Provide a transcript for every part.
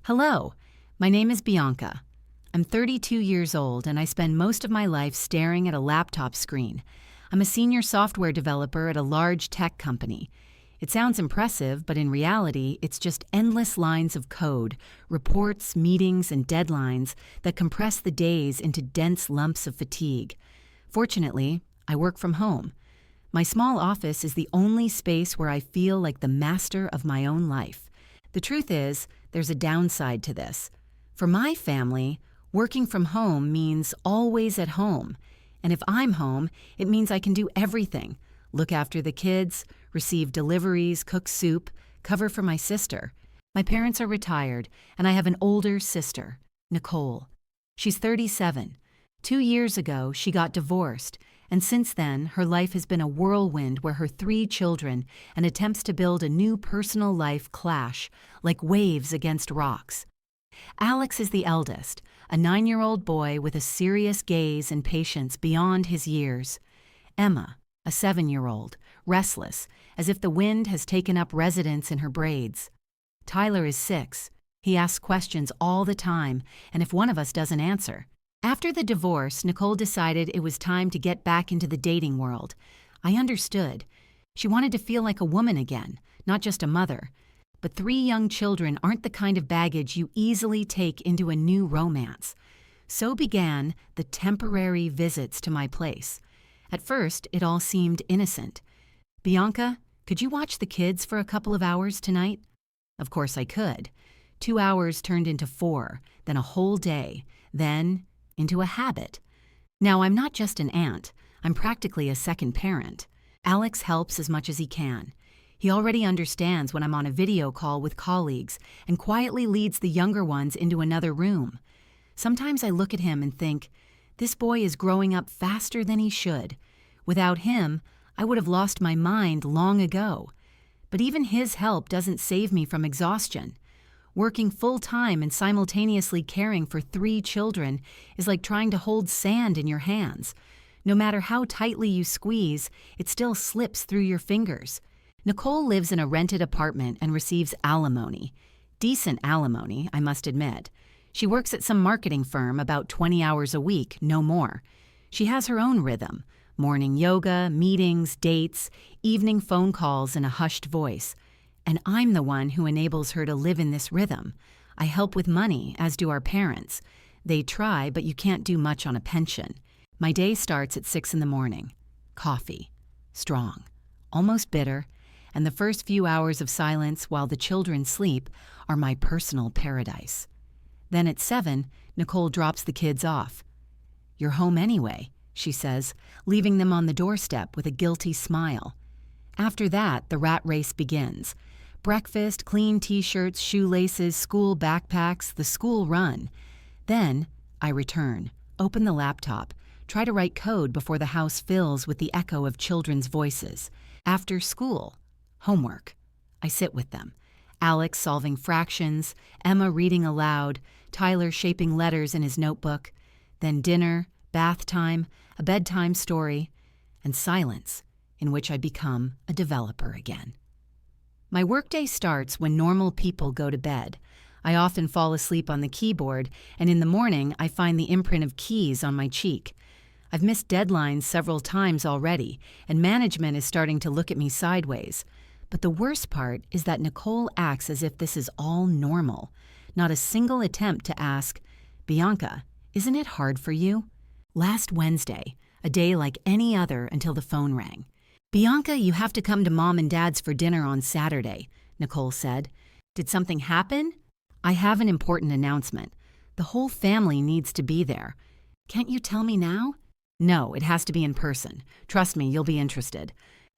Hello, my name is Bianca. I'm 32 years old and I spend most of my life staring at a laptop screen. I'm a senior software developer at a large tech company. It sounds impressive, but in reality, it's just endless lines of code, reports, meetings, and deadlines that compress the days into dense lumps of fatigue. Fortunately, I work from home. My small office is the only space where I feel like the master of my own life. The truth is, there's a downside to this. For my family, working from home means always at home. And if I'm home, it means I can do everything. Look after the kids, receive deliveries, cook soup, cover for my sister. My parents are retired, and I have an older sister, Nicole. She's 37. 2 years ago, she got divorced, and since then, her life has been a whirlwind where her 3 children and attempts to build a new personal life clash, like waves against rocks. Alex is the eldest, a 9-year-old boy with a serious gaze and patience beyond his years. Emma, a 7-year-old, restless, as if the wind has taken up residence in her braids. Tyler is 6. He asks questions all the time, and if one of us doesn't answer. After the divorce, Nicole decided it was time to get back into the dating world. I understood. She wanted to feel like a woman again, not just a mother. But 3 young children aren't the kind of baggage you easily take into a new romance. So began the temporary visits to my place. At first, it all seemed innocent. "Bianca, could you watch the kids for a couple of hours tonight?" Of course I could. 2 hours turned into 4, then a whole day, then into a habit. Now, I'm not just an aunt. I'm practically a second parent. Alex helps as much as he can. He already understands when I'm on a video call with colleagues and quietly leads the younger ones into another room. Sometimes I look at him and think, this boy is growing up faster than he should. Without him, I would have lost my mind long ago. But even his help doesn't save me from exhaustion. Working full-time and simultaneously caring for 3 children is like trying to hold sand in your hands. No matter how tightly you squeeze, it still slips through your fingers. Nicole lives in a rented apartment and receives alimony. Decent alimony, I must admit. She works at some marketing firm about 20 hours a week, no more. She has her own rhythm: morning yoga, meetings, dates, evening phone calls in a hushed voice. And I'm the one who enables her to live in this rhythm. I help with money, as do our parents. They try, but you can't do much on a pension. My day starts at 6 in the morning. Coffee. Strong. Almost bitter. And the first few hours of silence while the children sleep are my personal paradise. Then at 7, Nicole drops the kids off. "You're home anyway," she says, leaving them on the doorstep with a guilty smile. After that, the rat race begins. Breakfast, clean t-shirts, shoelaces, school backpacks, the school run. Then I return, open the laptop, try to write code before the house fills with the echo of children's voices. After school, homework. I sit with them. Alex solving fractions, Emma reading aloud, Tyler shaping letters in his notebook. Then dinner, bath time, a bedtime story, and silence, in which I become a developer again. My workday starts when normal people go to bed. I often fall asleep on the keyboard, and in the morning I find the imprint of keys on my cheek. I've missed deadlines several times already, and management is starting to look at me sideways. But the worst part is that Nicole acts as if this is all normal. Not a single attempt to ask, "Bianca, isn't it hard for you?" Last Wednesday, a day like any other until the phone rang. "Bianca, you have to come to Mom and Dad's for dinner on Saturday," Nicole said. "Did something happen?" "I have an important announcement. The whole family needs to be there." "Can't you tell me now?" "No, it has to be in person. Trust me, you'll be interested."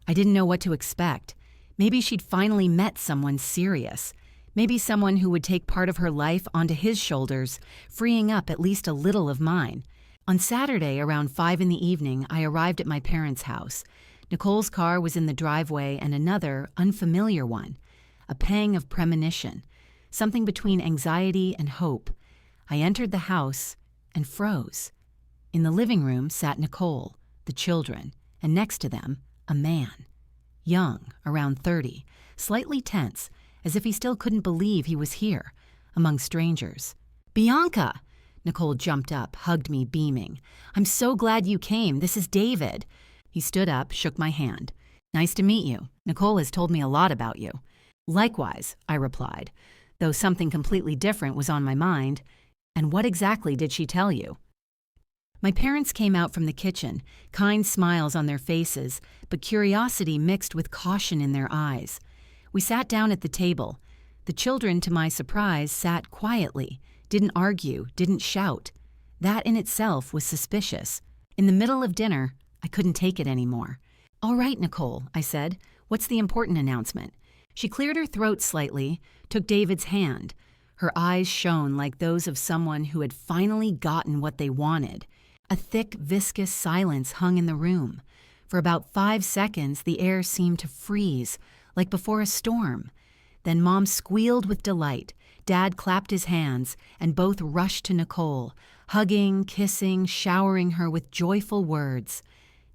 I didn't know what to expect. Maybe she'd finally met someone serious. Maybe someone who would take part of her life onto his shoulders, freeing up at least a little of mine. On Saturday, around 5 in the evening, I arrived at my parents' house. Nicole's car was in the driveway and another, unfamiliar one. A pang of premonition. Something between anxiety and hope. I entered the house and froze. In the living room sat Nicole, the children, and next to them, a man. Young, around 30, slightly tense, as if he still couldn't believe he was here. among strangers. "Bianca!" Nicole jumped up, hugged me, beaming. "I'm so glad you came. This is David." He stood up, shook my hand. "Nice to meet you. Nicole has told me a lot about you." "Likewise," I replied, though something completely different was on my mind. "And what exactly did she tell you?" My parents came out from the kitchen, kind smiles on their faces, but curiosity mixed with caution in their eyes. We sat down at the table. The children, to my surprise, sat quietly, didn't argue, didn't shout. That in itself was suspicious. In the middle of dinner, I couldn't take it anymore. "All right, Nicole," I said. "What's the important announcement?" She cleared her throat slightly, took David's hand. Her eyes shone like those of someone who had finally gotten what they wanted. A thick, viscous silence hung in the room. For about 5 seconds, the air seemed to freeze, like before a storm. Then Mom squealed with delight. Dad clapped his hands, and both rushed to Nicole, hugging, kissing, showering her with joyful words.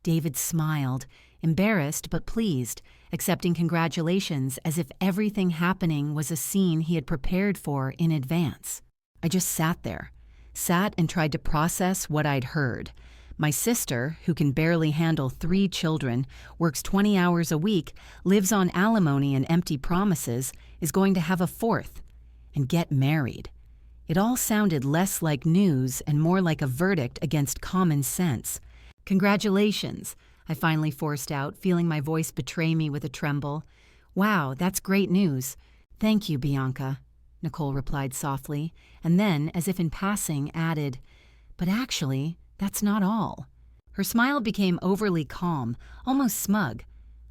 David smiled, embarrassed but pleased, accepting congratulations as if everything happening was a scene he had prepared for in advance. I just sat there. Sat and tried to process what I'd heard. My sister, who can barely handle 3 children, works 20 hours a week, lives on alimony and empty promises, is going to have a 4th, and get married. It all sounded less like news and more like a verdict against common sense. "Congratulations," I finally forced out, feeling my voice betray me with a tremble. "Wow, that's great news. Thank you, Bianca," Nicole replied softly, and then, as if in passing, added, "But actually, that's not all." Her smile became overly calm, almost smug.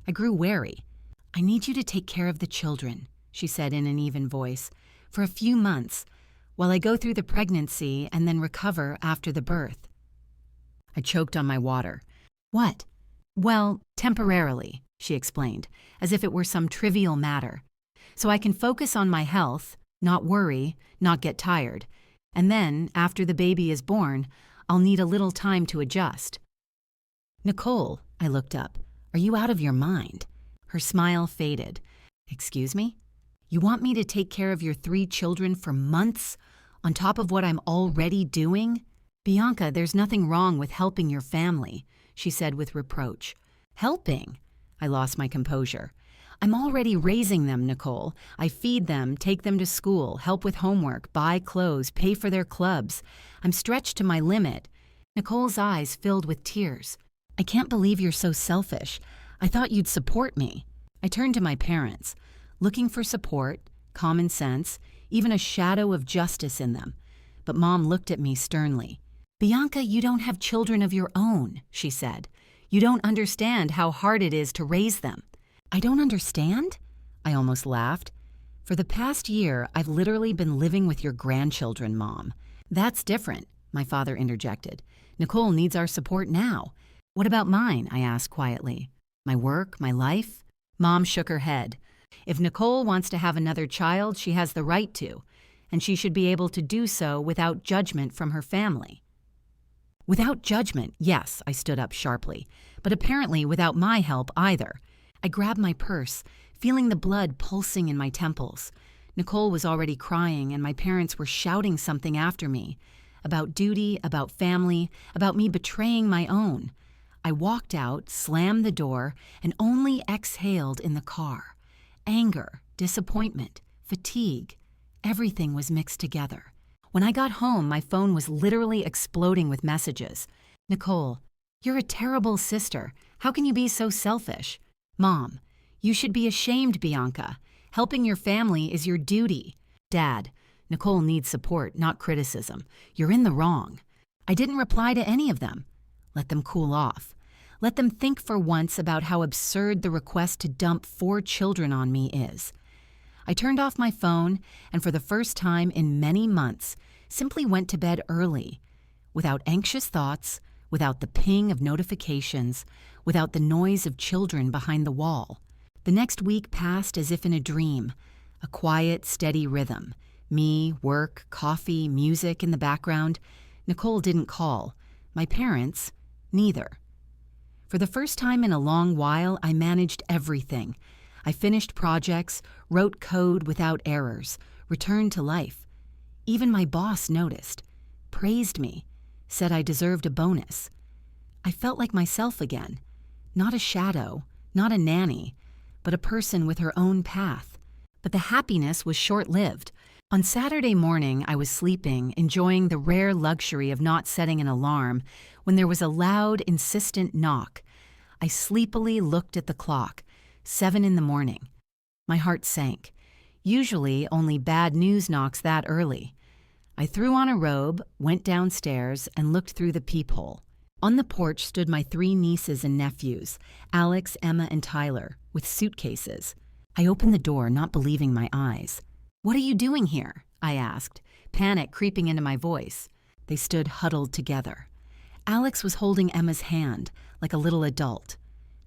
I grew wary. "I need you to take care of the children," she said in an even voice, "for a few months, while I go through the pregnancy and then recover after the birth." I choked on my water. "What?" "Well, temporarily," she explained, as if it were some trivial matter. "So I can focus on my health, not worry, not get tired. And then, after the baby is born, I'll need a little time to adjust." "Nicole," I looked up, "are you out of your mind?" Her smile faded. "Excuse me? You want me to take care of your 3 children for months, on top of what I'm already doing?" "Bianca, there's nothing wrong with helping your family," she said with reproach. "Helping?" I lost my composure. "I'm already raising them, Nicole. I feed them, take them to school, help with homework, buy clothes, pay for their clubs. I'm stretched to my limit." Nicole's eyes filled with tears. "I can't believe you're so selfish. I thought you'd support me." I turned to my parents, looking for support, common sense, even a shadow of justice in them. But Mom looked at me sternly. "Bianca, you don't have children of your own," she said. "You don't understand how hard it is to raise them." "I don't understand?" I almost laughed. "For the past year, I've literally been living with your grandchildren, Mom." "That's different," my father interjected. "Nicole needs our support now." "What about mine?" I asked quietly. "My work, my life?" Mom shook her head. "If Nicole wants to have another child, she has the right to, and she should be able to do so without judgment from her family." "Without judgment, yes," I stood up sharply, "but apparently without my help either." I grabbed my purse, feeling the blood pulsing in my temples. Nicole was already crying, and my parents were shouting something after me. About duty, about family, about me betraying my own. I walked out, slammed the door, and only exhaled in the car. Anger, disappointment, fatigue, everything was mixed together. When I got home, my phone was literally exploding with messages. "Nicole, you're a terrible sister. How can you be so selfish?" "Mom, you should be ashamed, Bianca. Helping your family is your duty." "Dad, Nicole needs support, not criticism. You're in the wrong." I didn't reply to any of them. Let them cool off. Let them think for once about how absurd the request to dump 4 children on me is. I turned off my phone, and for the first time in many months, simply went to bed early, without anxious thoughts, without the ping of notifications, without the noise of children behind the wall. The next week passed as if in a dream, a quiet, steady rhythm. Me, work, coffee, music in the background. Nicole didn't call. My parents, neither. For the first time in a long while, I managed everything. I finished projects, wrote code without errors, returned to life. Even my boss noticed, praised me, said I deserved a bonus. I felt like myself again, not a shadow, not a nanny, but a person with her own path. But the happiness was short-lived. On Saturday morning, I was sleeping, enjoying the rare luxury of not setting an alarm, when there was a loud, insistent knock. I sleepily looked at the clock, 7 in the morning. My heart sank. Usually, only bad news knocks that early. I threw on a robe, went downstairs, and looked through the peephole. On the porch stood my 3 nieces and nephews, Alex, Emma, and Tyler, with suitcases. I opened the door, not believing my eyes. "What are you doing here?" I asked, panic creeping into my voice. They stood huddled together. Alex was holding Emma's hand, like a little adult.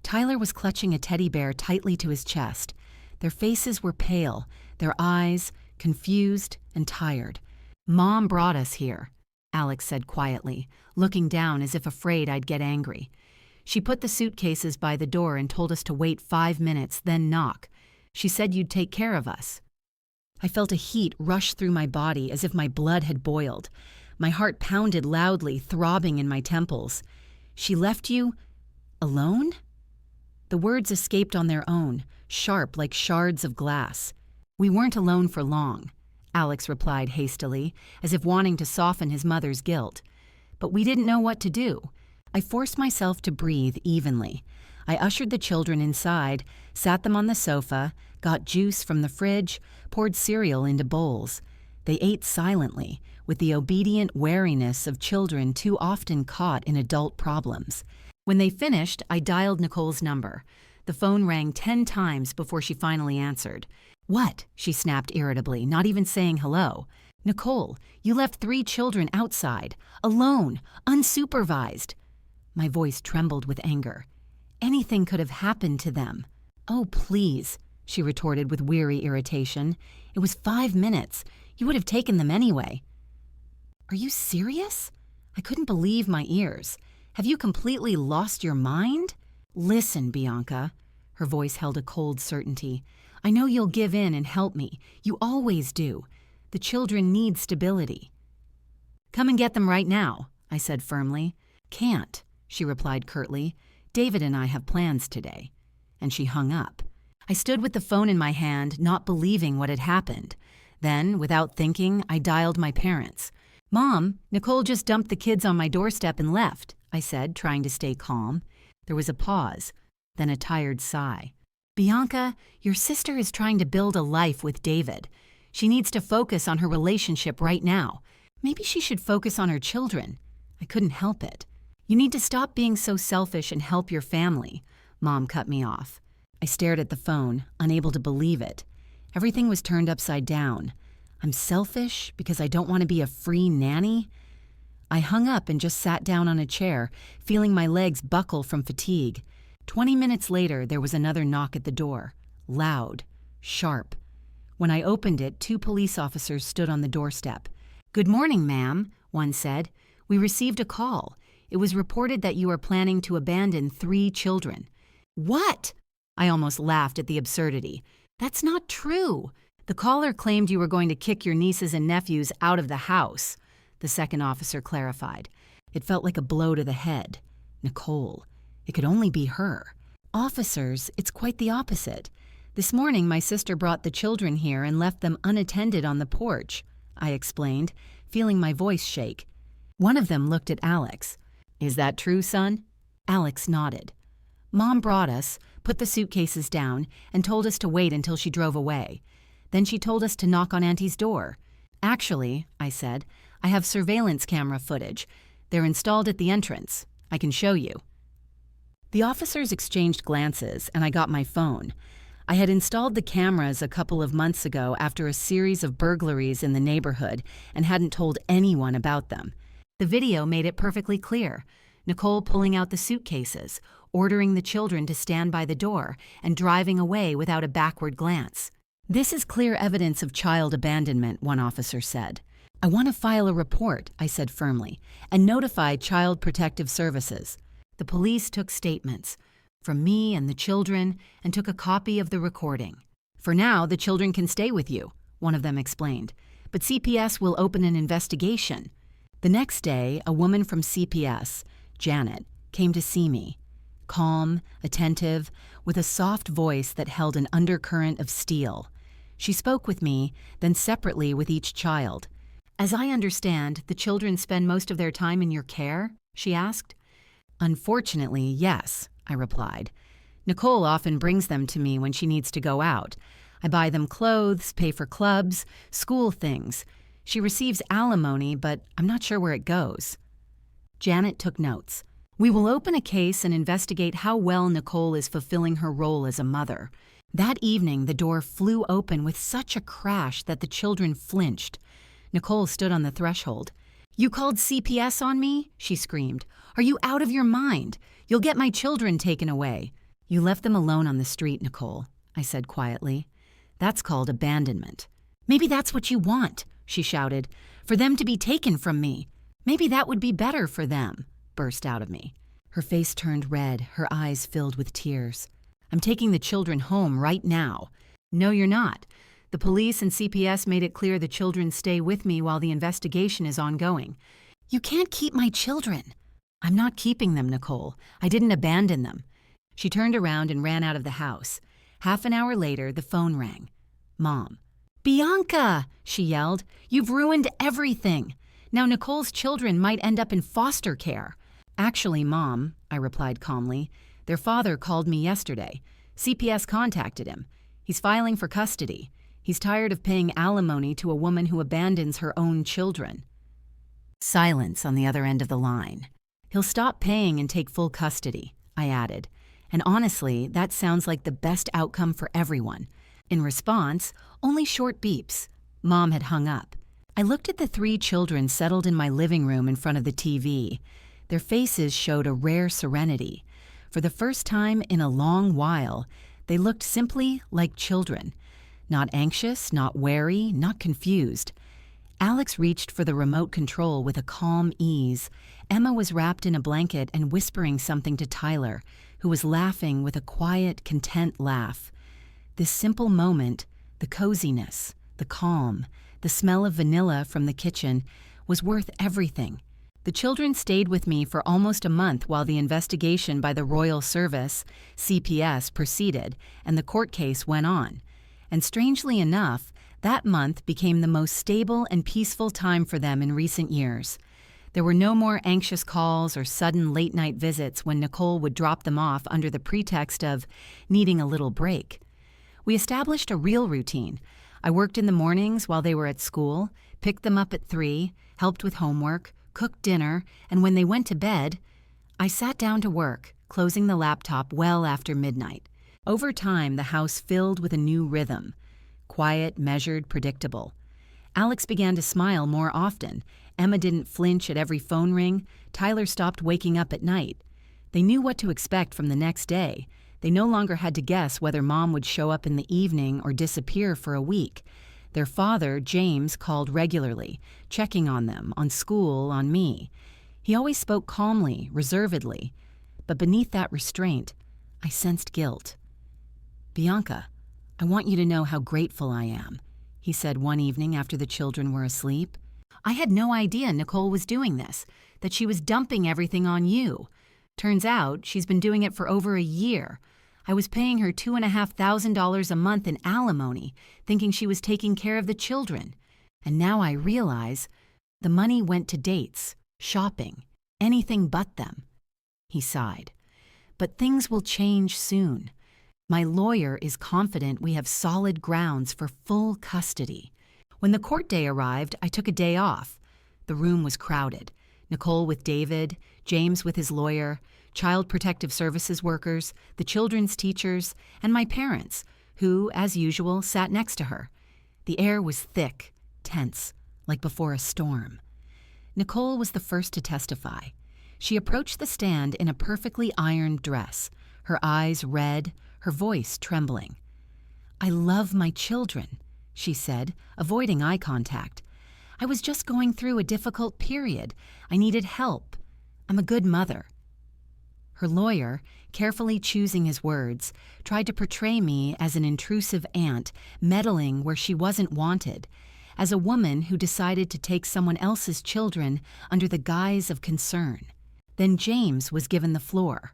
Tyler was clutching a teddy bear tightly to his chest. Their faces were pale, their eyes confused and tired. "Mom brought us here," Alex said quietly, looking down as if afraid I'd get angry. "She put the suitcases by the door and told us to wait 5 minutes, then knock. She said you'd take care of us." I felt a heat rush through my body as if my blood had boiled. My heart pounded loudly, throbbing in my temples. "She left you alone?" The words escaped on their own, sharp like shards of glass. "We weren't alone for long," Alex replied hastily, as if wanting to soften his mother's guilt. "But we didn't know what to do." I forced myself to breathe evenly. I ushered the children inside, sat them on the sofa, got juice from the fridge, poured cereal into bowls. They ate silently, with the obedient wariness of children too often caught in adult problems. When they finished, I dialed Nicole's number. The phone rang 10 times before she finally answered. "What?" she snapped irritably, not even saying hello. "Nicole, you left 3 children outside, alone, unsupervised." My voice trembled with anger. "Anything could have happened to them." "Oh, please," she retorted with weary irritation. "It was 5 minutes. You would have taken them anyway." "Are you serious?" I couldn't believe my ears. "Have you completely lost your mind?" "Listen, Bianca." Her voice held a cold certainty. "I know you'll give in and help me. You always do. The children need stability." "Come and get them right now," I said firmly. "Can't," she replied curtly. "David and I have plans today." And she hung up. I stood with the phone in my hand, not believing what had happened. Then, without thinking, I dialed my parents. "Mom, Nicole just dumped the kids on my doorstep and left," I said, trying to stay calm. There was a pause, then a tired sigh. "Bianca, your sister is trying to build a life with David. She needs to focus on her relationship right now. Maybe she should focus on her children." I couldn't help it. "You need to stop being so selfish and help your family." Mom cut me off. I stared at the phone, unable to believe it. Everything was turned upside down. I'm selfish because I don't want to be a free nanny? I hung up and just sat down on a chair, feeling my legs buckle from fatigue. 20 minutes later, there was another knock at the door. Loud, sharp. When I opened it, 2 police officers stood on the doorstep. "Good morning, ma'am," one said. "We received a call. It was reported that you are planning to abandon 3 children." "What?" I almost laughed at the absurdity. "That's not true. The caller claimed you were going to kick your nieces and nephews out of the house," the second officer clarified. It felt like a blow to the head. Nicole. It could only be her. "Officers, it's quite the opposite. This morning my sister brought the children here and left them unattended on the porch," I explained, feeling my voice shake. One of them looked at Alex. "Is that true, son?" Alex nodded. "Mom brought us, put the suitcases down, and told us to wait until she drove away. Then she told us to knock on Auntie's door. Actually," I said, "I have surveillance camera footage. They're installed at the entrance. I can show you." The officers exchanged glances, and I got my phone. I had installed the cameras a couple of months ago after a series of burglaries in the neighborhood and hadn't told anyone about them. The video made it perfectly clear. Nicole pulling out the suitcases, ordering the children to stand by the door, and driving away without a backward glance. "This is clear evidence of child abandonment," one officer said. "I want to file a report," I said firmly, "and notify Child Protective Services." The police took statements from me and the children and took a copy of the recording. "For now, the children can stay with you," one of them explained. but CPS will open an investigation. The next day, a woman from CPS, Janet, came to see me. Calm, attentive, with a soft voice that held an undercurrent of steel. She spoke with me, then separately with each child. "As I understand, the children spend most of their time in your care?" she asked. "Unfortunately, yes," I replied. "Nicole often brings them to me when she needs to go out. I buy them clothes, pay for clubs, school things. She receives alimony, but I'm not sure where it goes." Janet took notes. "We will open a case and investigate how well Nicole is fulfilling her role as a mother." That evening, the door flew open with such a crash that the children flinched. Nicole stood on the threshold. "You called CPS on me?" she screamed. "Are you out of your mind? You'll get my children taken away." "You left them alone on the street, Nicole," I said quietly. "That's called abandonment." "Maybe that's what you want," she shouted, "for them to be taken from me. Maybe that would be better for them," burst out of me. Her face turned red, her eyes filled with tears. "I'm taking the children home right now." "No, you're not. The police and CPS made it clear the children stay with me while the investigation is ongoing." "You can't keep my children." "I'm not keeping them, Nicole. I didn't abandon them." She turned around and ran out of the house. Half an hour later, the phone rang. Mom. "Bianca!" she yelled. "You've ruined everything. Now Nicole's children might end up in foster care." "Actually, Mom," I replied calmly, "their father called me yesterday. CPS contacted him. He's filing for custody. He's tired of paying alimony to a woman who abandons her own children." Silence on the other end of the line. "He'll stop paying and take full custody," I added. "And honestly, that sounds like the best outcome for everyone." In response, only short beeps. Mom had hung up. I looked at the 3 children settled in my living room in front of the TV. Their faces showed a rare serenity. For the first time in a long while, they looked simply like children. Not anxious, not wary, not confused. Alex reached for the remote control with a calm ease. Emma was wrapped in a blanket and whispering something to Tyler, who was laughing with a quiet, content laugh. This simple moment, the coziness, the calm, the smell of vanilla from the kitchen, was worth everything. The children stayed with me for almost a month while the investigation by the Royal Service, CPS, proceeded and the court case went on. And strangely enough, that month became the most stable and peaceful time for them in recent years. There were no more anxious calls or sudden late-night visits when Nicole would drop them off under the pretext of needing a little break. We established a real routine. I worked in the mornings while they were at school, picked them up at 3, helped with homework, cooked dinner, and when they went to bed, I sat down to work, closing the laptop well after midnight. Over time, the house filled with a new rhythm. Quiet, measured, predictable. Alex began to smile more often. Emma didn't flinch at every phone ring. Tyler stopped waking up at night. They knew what to expect from the next day. They no longer had to guess whether Mom would show up in the evening or disappear for a week. Their father, James, called regularly, checking on them, on school, on me. He always spoke calmly, reservedly. But beneath that restraint, I sensed guilt. "Bianca, I want you to know how grateful I am," he said one evening after the children were asleep. "I had no idea Nicole was doing this, that she was dumping everything on you. Turns out she's been doing it for over a year. I was paying her $2,500 a month in alimony, thinking she was taking care of the children. And now I realize the money went to dates, shopping, anything but them." He sighed. "But things will change soon. My lawyer is confident we have solid grounds for full custody." When the court day arrived, I took a day off. The room was crowded. Nicole with David, James with his lawyer, Child Protective Services workers, the children's teachers, and my parents, who, as usual, sat next to her. The air was thick, tense, like before a storm. Nicole was the first to testify. She approached the stand in a perfectly ironed dress, her eyes red, her voice trembling. "I love my children," she said, avoiding eye contact. "I was just going through a difficult period. I needed help. I'm a good mother." Her lawyer, carefully choosing his words, tried to portray me as an intrusive aunt, meddling where she wasn't wanted. as a woman who decided to take someone else's children under the guise of concern. Then James was given the floor.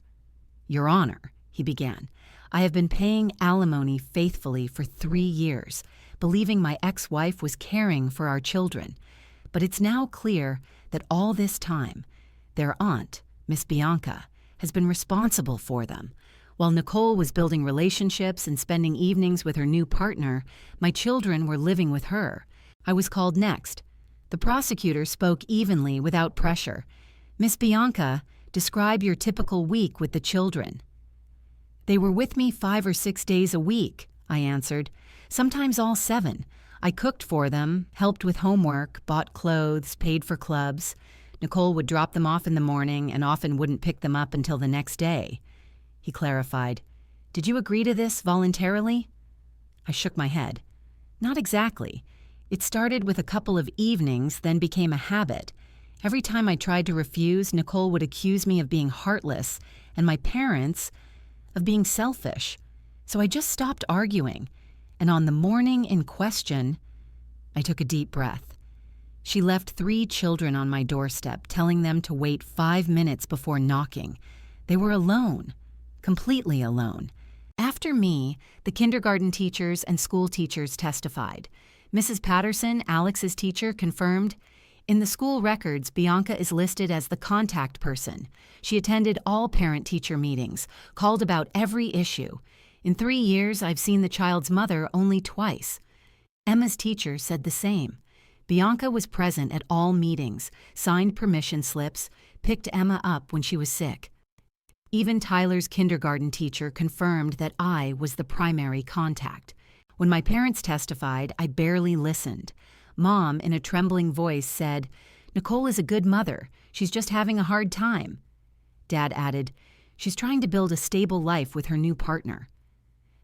"Your Honor," he began, "I have been paying alimony faithfully for 3 years, believing my ex-wife was caring for our children. But it's now clear that all this time, their aunt, Miss Bianca, has been responsible for them. While Nicole was building relationships and spending evenings with her new partner, my children were living with her. I was called next. The prosecutor spoke evenly without pressure. Miss Bianca, describe your typical week with the children." "They were with me 5 or 6 days a week," I answered. "Sometimes all 7. I cooked for them, helped with homework, bought clothes, paid for clubs. Nicole would drop them off in the morning and often wouldn't pick them up until the next day." He clarified, "Did you agree to this voluntarily?" I shook my head. "Not exactly. It started with a couple of evenings, then became a habit. Every time I tried to refuse, Nicole would accuse me of being heartless, and my parents of being selfish. So I just stopped arguing. And on the morning in question," I took a deep breath, "she left 3 children on my doorstep, telling them to wait 5 minutes before knocking. They were alone, completely alone. After me, the kindergarten teachers and school teachers testified. Mrs. Patterson, Alex's teacher, confirmed, 'In the school records, Bianca is listed as the contact person. She attended all parent-teacher meetings, called about every issue. In 3 years, I've seen the child's mother only twice.' Emma's teacher said the same. Bianca was present at all meetings, signed permission slips, picked Emma up when she was sick. Even Tyler's kindergarten teacher confirmed that I was the primary contact. When my parents testified, I barely listened. Mom, in a trembling voice, said, 'Nicole is a good mother. She's just having a hard time.' Dad added, 'She's trying to build a stable life with her new partner.'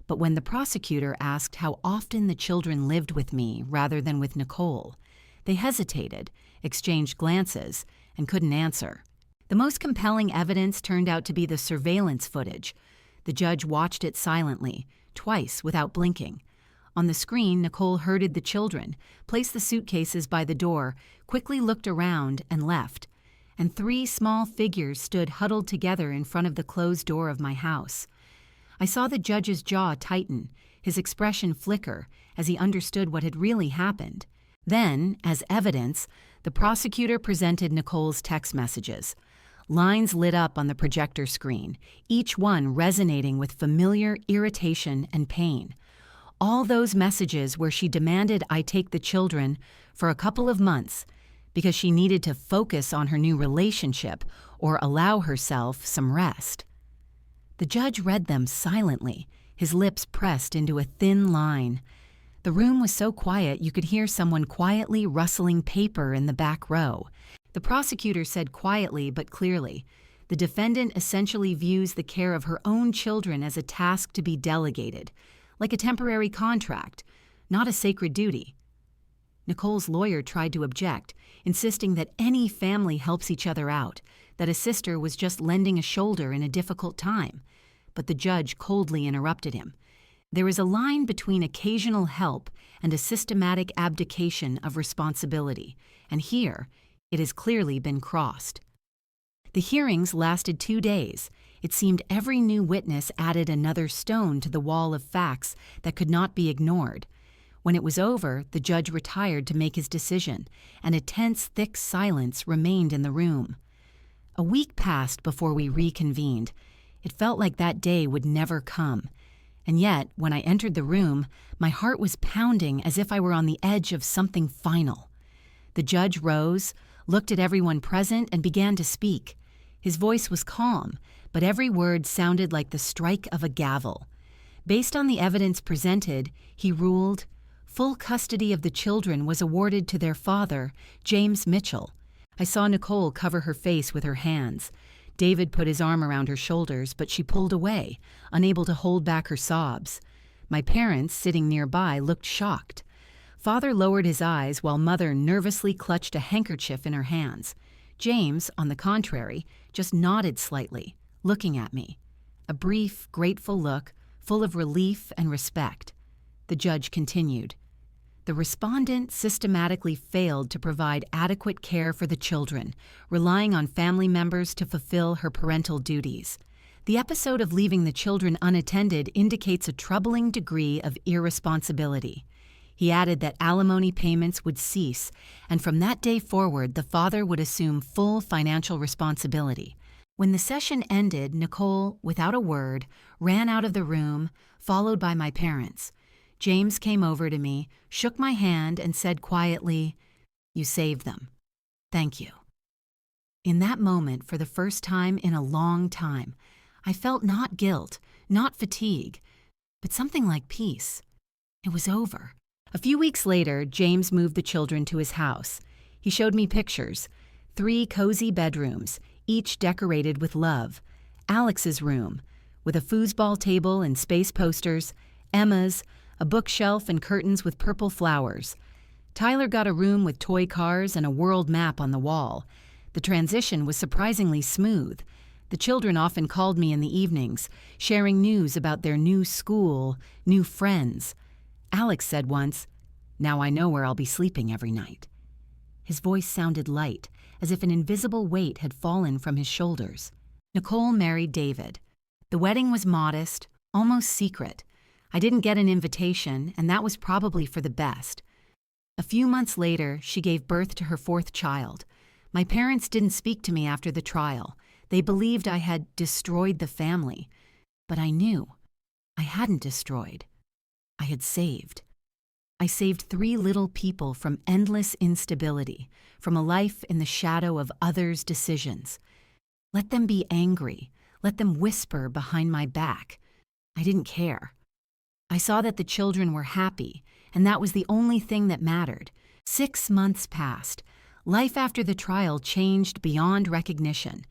But when the prosecutor asked how often the children lived with me rather than with Nicole, they hesitated, exchanged glances, and couldn't answer. The most compelling evidence turned out to be the surveillance footage. The judge watched it silently, twice without blinking. On the screen, Nicole herded the children, placed the suitcases by the door, quickly looked around, and left. And 3 small figures stood huddled together in front of the closed door of my house. I saw the judge's jaw tighten, his expression flicker as he understood what had really happened. Then, as evidence, the prosecutor presented Nicole's text messages. Lines lit up on the projector screen, each one resonating with familiar irritation and pain. All those messages where she demanded I take the children for a couple of months because she needed to focus on her new relationship or allow herself some rest. The judge read them silently, his lips pressed into a thin line. The room was so quiet you could hear someone quietly rustling paper in the back row. The prosecutor said quietly but clearly, "The defendant essentially views the care of her own children as a task to be delegated, like a temporary contract, not a sacred duty." Nicole's lawyer tried to object, insisting that any family helps each other out, that a sister was just lending a shoulder in a difficult time. But the judge coldly interrupted him. There is a line between occasional help and a systematic abdication of responsibility, and here it has clearly been crossed. The hearings lasted 2 days. It seemed every new witness added another stone to the wall of facts that could not be ignored. When it was over, the judge retired to make his decision, and a tense, thick silence remained in the room. A week passed before we reconvened. It felt like that day would never come. And yet, when I entered the room, my heart was pounding as if I were on the edge of something final. The judge rose, looked at everyone present, and began to speak. His voice was calm, but every word sounded like the strike of a gavel. Based on the evidence presented, he ruled, full custody of the children was awarded to their father, James Mitchell. I saw Nicole cover her face with her hands. David put his arm around her shoulders, but she pulled away, unable to hold back her sobs. My parents, sitting nearby, looked shocked. Father lowered his eyes while Mother nervously clutched a handkerchief in her hands. James, on the contrary, just nodded slightly, looking at me. A brief, grateful look, full of relief and respect. The judge continued. The respondent systematically failed to provide adequate care for the children, relying on family members to fulfill her parental duties. The episode of leaving the children unattended indicates a troubling degree of irresponsibility. He added that alimony payments would cease, and from that day forward, the father would assume full financial responsibility. When the session ended, Nicole, without a word, ran out of the room, followed by my parents. James came over to me, shook my hand, and said quietly, "You saved them. Thank you." In that moment, for the first time in a long time, I felt not guilt, not fatigue, but something like peace. It was over. A few weeks later, James moved the children to his house. He showed me pictures. 3 cozy bedrooms, each decorated with love. Alex's room, with a foosball table and space posters. Emma's, a bookshelf and curtains with purple flowers. Tyler got a room with toy cars and a world map on the wall. The transition was surprisingly smooth. The children often called me in the evenings, sharing news about their new school, new friends. Alex said once, "Now I know where I'll be sleeping every night." His voice sounded light, as if an invisible weight had fallen from his shoulders. Nicole married David. The wedding was modest, almost secret. I didn't get an invitation, and that was probably for the best. A few months later, she gave birth to her 4th child. My parents didn't speak to me after the trial. They believed I had destroyed the family. But I knew I hadn't destroyed. I had saved. I saved 3 little people from endless instability, from a life in the shadow of others' decisions. Let them be angry. Let them whisper behind my back. I didn't care. I saw that the children were happy, and that was the only thing that mattered. 6 months passed. Life after the trial changed beyond recognition.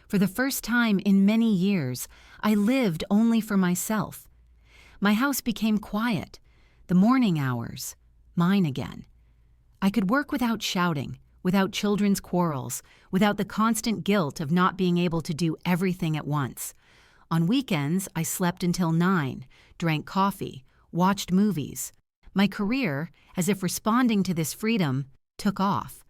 For the first time in many years, I lived only for myself. My house became quiet. The morning hours, mine again. I could work without shouting, without children's quarrels, without the constant guilt of not being able to do everything at once. On weekends, I slept until 9, drank coffee, watched movies. My career, as if responding to this freedom, took off.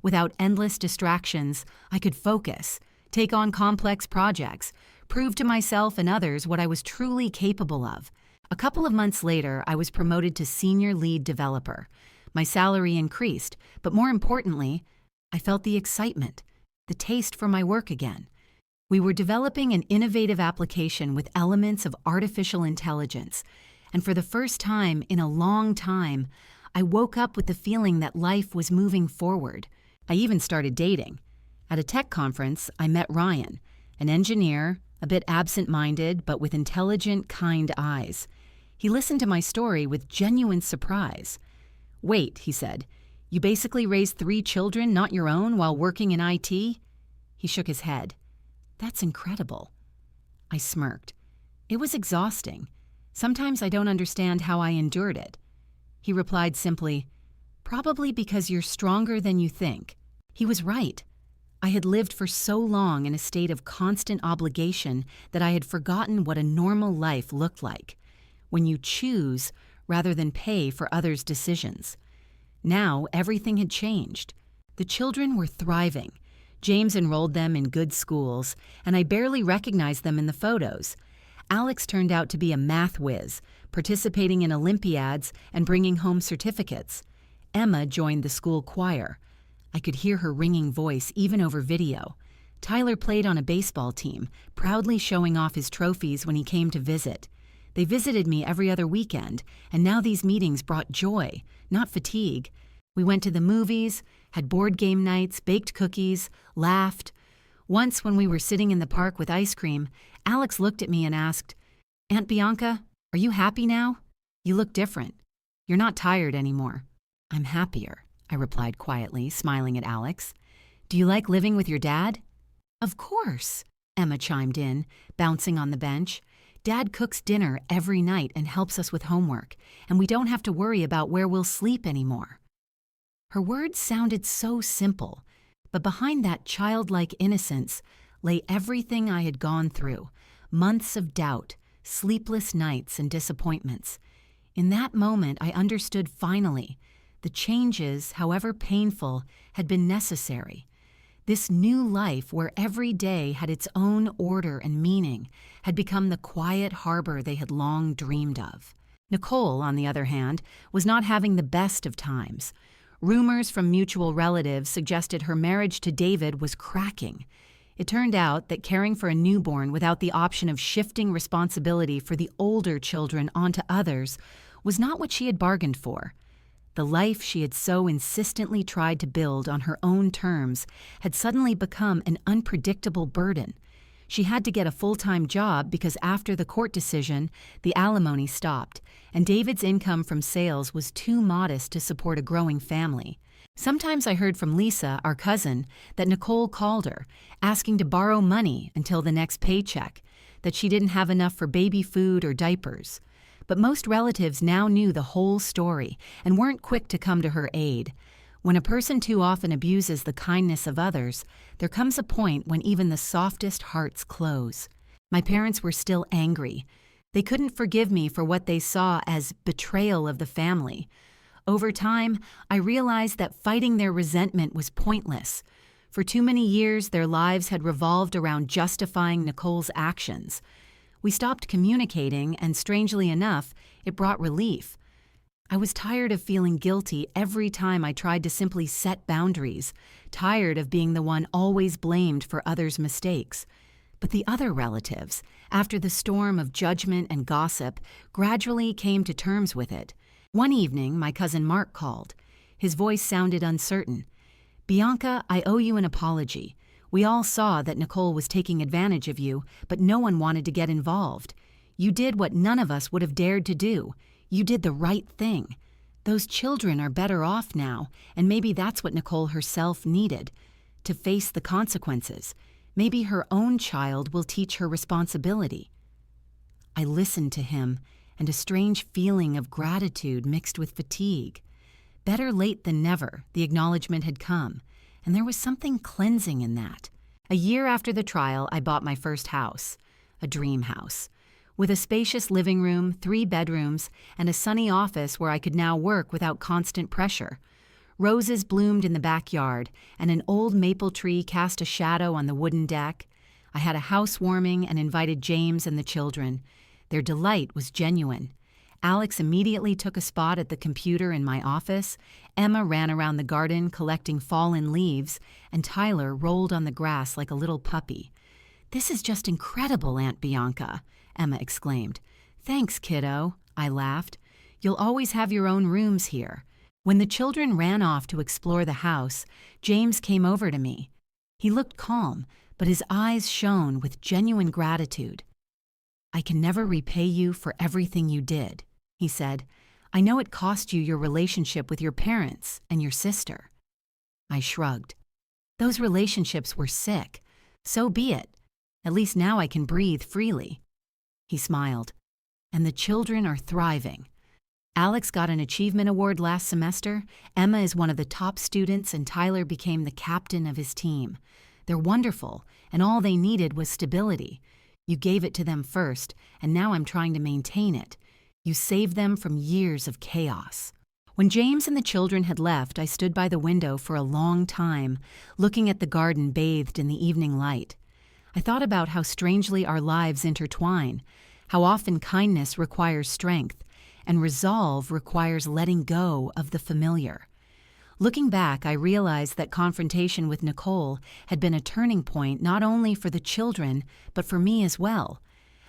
Without endless distractions, I could focus, take on complex projects, prove to myself and others what I was truly capable of. A couple of months later, I was promoted to senior lead developer. My salary increased, but more importantly, I felt the excitement, the taste for my work again. We were developing an innovative application with elements of artificial intelligence, and for the first time in a long time, I woke up with the feeling that life was moving forward. I even started dating. At a tech conference, I met Ryan, an engineer, a bit absent-minded, but with intelligent, kind eyes. He listened to my story with genuine surprise. "Wait," he said, "you basically raised 3 children, not your own, while working in IT?" He shook his head. "That's incredible." I smirked. It was exhausting. Sometimes I don't understand how I endured it. He replied simply, "Probably because you're stronger than you think." He was right. I had lived for so long in a state of constant obligation that I had forgotten what a normal life looked like, when you choose rather than pay for others' decisions. Now everything had changed. The children were thriving. James enrolled them in good schools, and I barely recognized them in the photos. Alex turned out to be a math whiz, participating in Olympiads and bringing home certificates. Emma joined the school choir. I could hear her ringing voice even over video. Tyler played on a baseball team, proudly showing off his trophies when he came to visit. They visited me every other weekend, and now these meetings brought joy, not fatigue. We went to the movies, had board game nights, baked cookies, laughed. Once, when we were sitting in the park with ice cream, Alex looked at me and asked, "Aunt Bianca, are you happy now? You look different. You're not tired anymore." "I'm happier," I replied quietly, smiling at Alex. "Do you like living with your dad?" "Of course," Emma chimed in, bouncing on the bench. "Dad cooks dinner every night and helps us with homework, and we don't have to worry about where we'll sleep anymore." Her words sounded so simple, but behind that childlike innocence lay everything I had gone through, months of doubt, sleepless nights, and disappointments. In that moment, I understood finally The changes, however painful, had been necessary. This new life, where every day had its own order and meaning, had become the quiet harbor they had long dreamed of. Nicole, on the other hand, was not having the best of times. Rumors from mutual relatives suggested her marriage to David was cracking. It turned out that caring for a newborn without the option of shifting responsibility for the older children onto others was not what she had bargained for. The life she had so insistently tried to build on her own terms had suddenly become an unpredictable burden. She had to get a full-time job because after the court decision, the alimony stopped, and David's income from sales was too modest to support a growing family. Sometimes I heard from Lisa, our cousin, that Nicole called her, asking to borrow money until the next paycheck, that she didn't have enough for baby food or diapers. But most relatives now knew the whole story and weren't quick to come to her aid. When a person too often abuses the kindness of others, there comes a point when even the softest hearts close. My parents were still angry. They couldn't forgive me for what they saw as betrayal of the family. Over time, I realized that fighting their resentment was pointless. For too many years, their lives had revolved around justifying Nicole's actions. We stopped communicating, and strangely enough, it brought relief. I was tired of feeling guilty every time I tried to simply set boundaries, tired of being the one always blamed for others' mistakes. But the other relatives, after the storm of judgment and gossip, gradually came to terms with it. One evening, my cousin Mark called. His voice sounded uncertain. "Bianca, I owe you an apology. We all saw that Nicole was taking advantage of you, but no one wanted to get involved. You did what none of us would have dared to do. You did the right thing. Those children are better off now, and maybe that's what Nicole herself needed, to face the consequences. Maybe her own child will teach her responsibility." I listened to him, and a strange feeling of gratitude mixed with fatigue. Better late than never, the acknowledgement had come, and there was something cleansing in that. A year after the trial, I bought my first house, a dream house, with a spacious living room, 3 bedrooms, and a sunny office where I could now work without constant pressure. Roses bloomed in the backyard, and an old maple tree cast a shadow on the wooden deck. I had a housewarming and invited James and the children. Their delight was genuine. Alex immediately took a spot at the computer in my office, Emma ran around the garden collecting fallen leaves, and Tyler rolled on the grass like a little puppy. "This is just incredible, Aunt Bianca," Emma exclaimed. "Thanks, kiddo," I laughed. "You'll always have your own rooms here." When the children ran off to explore the house, James came over to me. He looked calm, but his eyes shone with genuine gratitude. "I can never repay you for everything you did," he said. "I know it cost you your relationship with your parents and your sister." I shrugged. Those relationships were sick. So be it. At least now I can breathe freely. He smiled. "And the children are thriving. Alex got an achievement award last semester, Emma is one of the top students, and Tyler became the captain of his team. They're wonderful, and all they needed was stability. You gave it to them first, and now I'm trying to maintain it. You saved them from years of chaos." When James and the children had left, I stood by the window for a long time, looking at the garden bathed in the evening light. I thought about how strangely our lives intertwine, how often kindness requires strength, and resolve requires letting go of the familiar. Looking back, I realized that confrontation with Nicole had been a turning point not only for the children, but for me as well.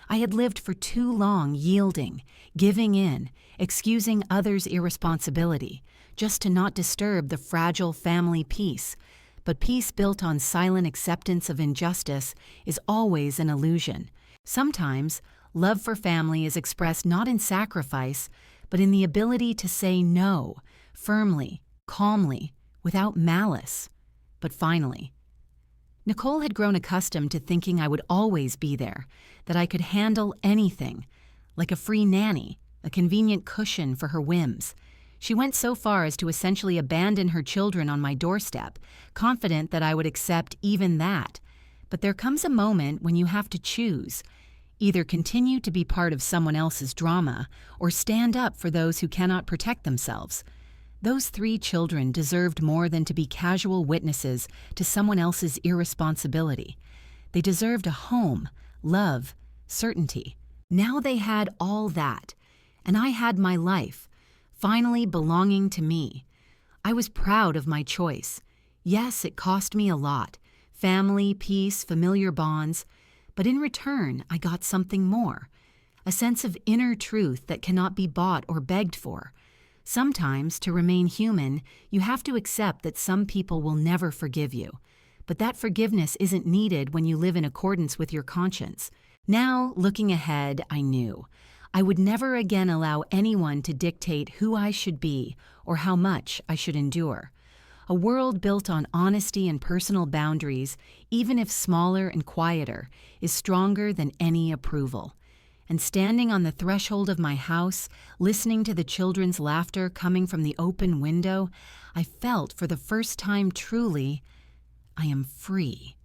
I had lived for too long yielding, giving in, excusing others' irresponsibility, just to not disturb the fragile family peace. But peace built on silent acceptance of injustice is always an illusion. Sometimes, love for family is expressed not in sacrifice, but in the ability to say no, firmly, calmly, without malice. But finally, Nicole had grown accustomed to thinking I would always be there, that I could handle anything, like a free nanny, a convenient cushion for her whims. She went so far as to essentially abandon her children on my doorstep, confident that I would accept even that. But there comes a moment when you have to choose. Either continue to be part of someone else's drama, or stand up for those who cannot protect themselves. Those 3 children deserved more than to be casual witnesses to someone else's irresponsibility. They deserved a home, love, certainty. Now they had all that, and I had my life, finally belonging to me. I was proud of my choice. Yes, it cost me a lot: family, peace, familiar bonds. But in return, I got something more: a sense of inner truth that cannot be bought or begged for. Sometimes, to remain human, you have to accept that some people will never forgive you. But that forgiveness isn't needed when you live in accordance with your conscience. Now, looking ahead, I knew I would never again allow anyone to dictate who I should be or how much I should endure. A world built on honesty and personal boundaries, even if smaller and quieter, is stronger than any approval. And standing on the threshold of my house, listening to the children's laughter coming from the open window, I felt for the first time truly, I am free.